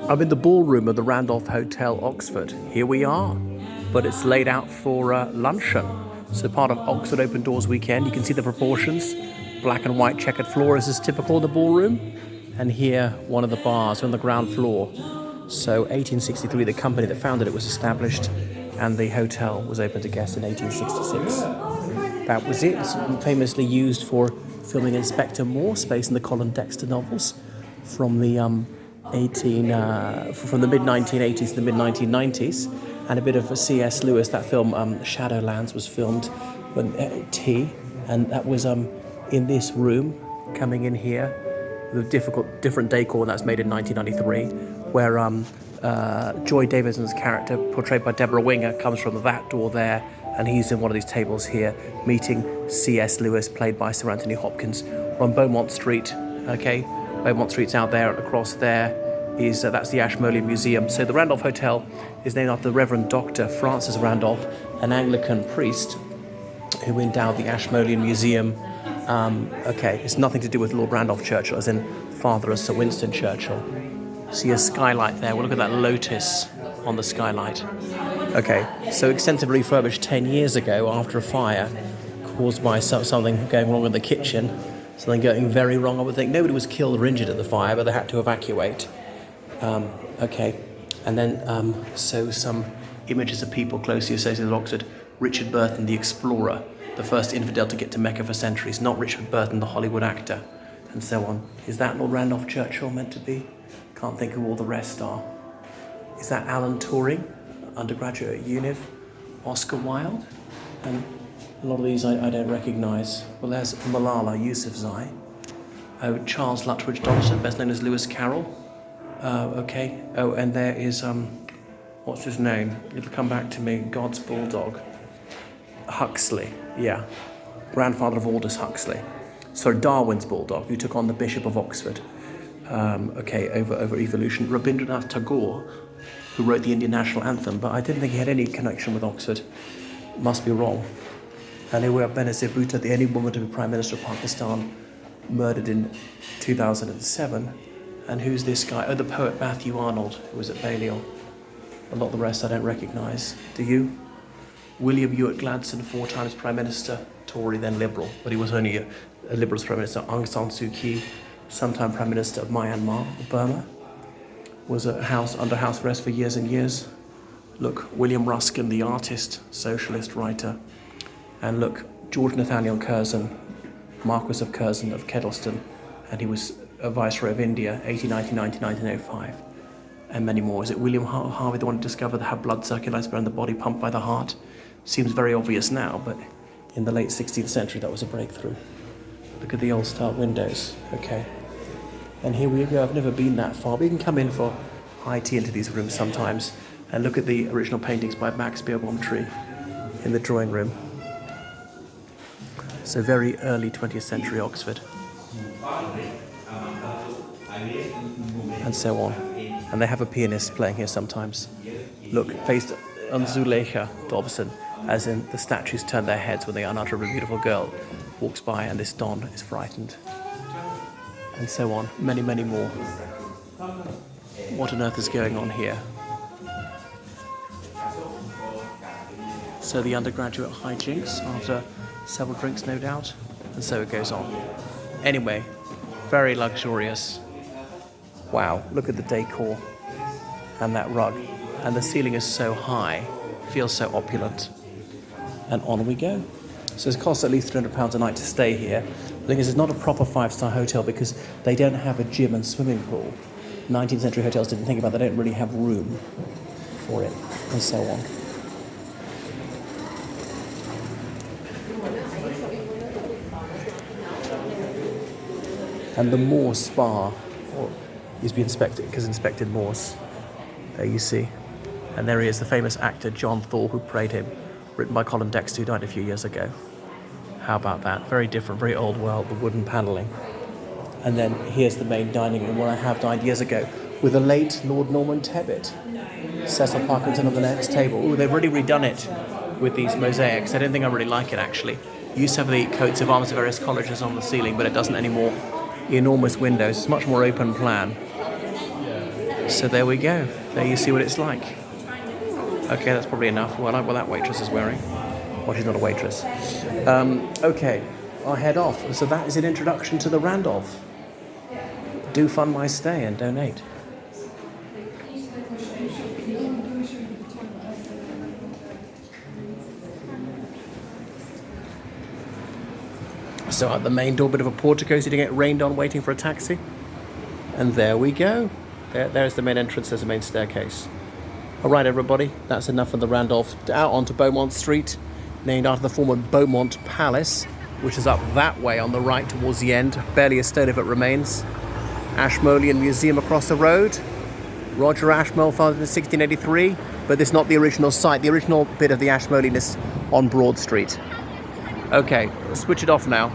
I'm in the ballroom of the Randolph Hotel, Oxford. Here we are, but it's laid out for luncheon. So part of Oxford Open Doors weekend. You can see the proportions. Black and white checkered floor is typical in the ballroom. And here, one of the bars on the ground floor. So 1863, the company that founded it was established, and the hotel was opened to guests in 1866. That was it. It's famously used for filming Inspector Morse, based on the Colin Dexter novels from the from the mid-1980s to the mid-1990s, and a bit of a C.S. Lewis. That film Shadowlands was filmed when and that was in this room, coming in here, the different decor, and that's made in 1993, where Joy Davidson's character, portrayed by Deborah Winger, comes from that door there, and he's in one of these tables here, meeting C.S. Lewis, played by Sir Anthony Hopkins. We're on Beaumont Street, okay? Beaumont Street's out there, and across there is, that's the Ashmolean Museum. So the Randolph Hotel is named after the Reverend Dr. Francis Randolph, an Anglican priest who endowed the Ashmolean Museum. It's nothing to do with Lord Randolph Churchill, as in father of Sir Winston Churchill. See a skylight there. Well, look at that lotus on the skylight. Okay, so extensively refurbished 10 years ago after a fire caused by something going wrong in the kitchen. Something going very wrong, I would think. Nobody was killed or injured at the fire, but they had to evacuate. And then so some images of people closely associated with Oxford. Richard Burton, the explorer, the first infidel to get to Mecca for centuries. Not Richard Burton, the Hollywood actor, and so on. Is that Lord Randolph Churchill meant to be? Can't think who all the rest are. Is that Alan Turing, undergraduate at UNIV? Oscar Wilde? And a lot of these I don't recognise. Well, there's Malala Yousafzai. Charles Lutwidge Dodgson, best known as Lewis Carroll. Oh, and there is, what's his name? It'll come back to me. God's Bulldog. Huxley, yeah. Grandfather of Aldous Huxley. Sorry, Darwin's Bulldog, who took on the Bishop of Oxford. Over evolution. Rabindranath Tagore, who wrote the Indian National Anthem, but I didn't think he had any connection with Oxford. Must be wrong. And here we have Benazir Bhutto, the only woman to be Prime Minister of Pakistan, murdered in 2007. And who's this guy? Oh, the poet Matthew Arnold, who was at Balliol. A lot of the rest I don't recognise. Do you? William Ewart Gladstone, 4 times Prime Minister, Tory, then Liberal, but he was only a Liberal's Prime Minister. Aung San Suu Kyi, sometime Prime Minister of Myanmar, Burma, was under house arrest for years and years. Look, William Ruskin, the artist, socialist writer. And look, George Nathaniel Curzon, Marquis of Curzon of Kedleston, and he was a Viceroy of India, 1899 to 1905, and many more. Is it William Harvey, the one who discovered how blood circulates around the body, pumped by the heart? Seems very obvious now, but in the late 16th century that was a breakthrough. Look at the old style windows. Okay, and here we go. I've never been that far, but you can come in for high tea into these rooms sometimes and look at the original paintings by Max Beerbohm-Tree in the drawing room. So very early 20th century Oxford. And so on. And they have a pianist playing here sometimes. Look, based on Zuleika Dobson, as in the statues turn their heads when the unutterably beautiful girl walks by and this Don is frightened. And so on. Many, many more. What on earth is going on here? So the undergraduate hijinks after several drinks, no doubt. And so it goes on. Anyway, very luxurious. Wow, look at the decor and that rug. And the ceiling is so high, feels so opulent. And on we go. So it costs at least £300 a night to stay here. The thing is, it's not a proper 5-star hotel because they don't have a gym and swimming pool. 19th century hotels didn't think about it. They don't really have room for it, and so on. And the Morse Spa used to be inspected Morse. There you see. And there he is, the famous actor John Thor, who played him, written by Colin Dexter, who died a few years ago. How about that? Very different, very old world, the wooden panelling. And then here's the main dining room where I have dined years ago with the late Lord Norman Tebbit. Cecil Parkinson on the next table. Oh, they've really redone it with these mosaics. I don't think I really like it, actually. You used to have the coats of arms of various colleges on the ceiling, but it doesn't anymore. Enormous windows. It's much more open plan. So there we go. There you see what it's like. Okay, that's probably enough. Well, that waitress is wearing. Well, she's not a waitress. Okay, I'll head off. So that is an introduction to the Randolph. Do fund my stay and donate. So at the main door, bit of a portico, so you don't get rained on waiting for a taxi. And there we go. There's the main entrance, there's the main staircase. All right, everybody, that's enough of the Randolph. Out onto Beaumont Street, named after the former Beaumont Palace, which is up that way on the right towards the end. Barely a stone of it remains. Ashmolean Museum across the road. Roger Ashmole founded in 1683, but this is not the original site. The original bit of the Ashmolean is on Broad Street. Okay, switch it off now.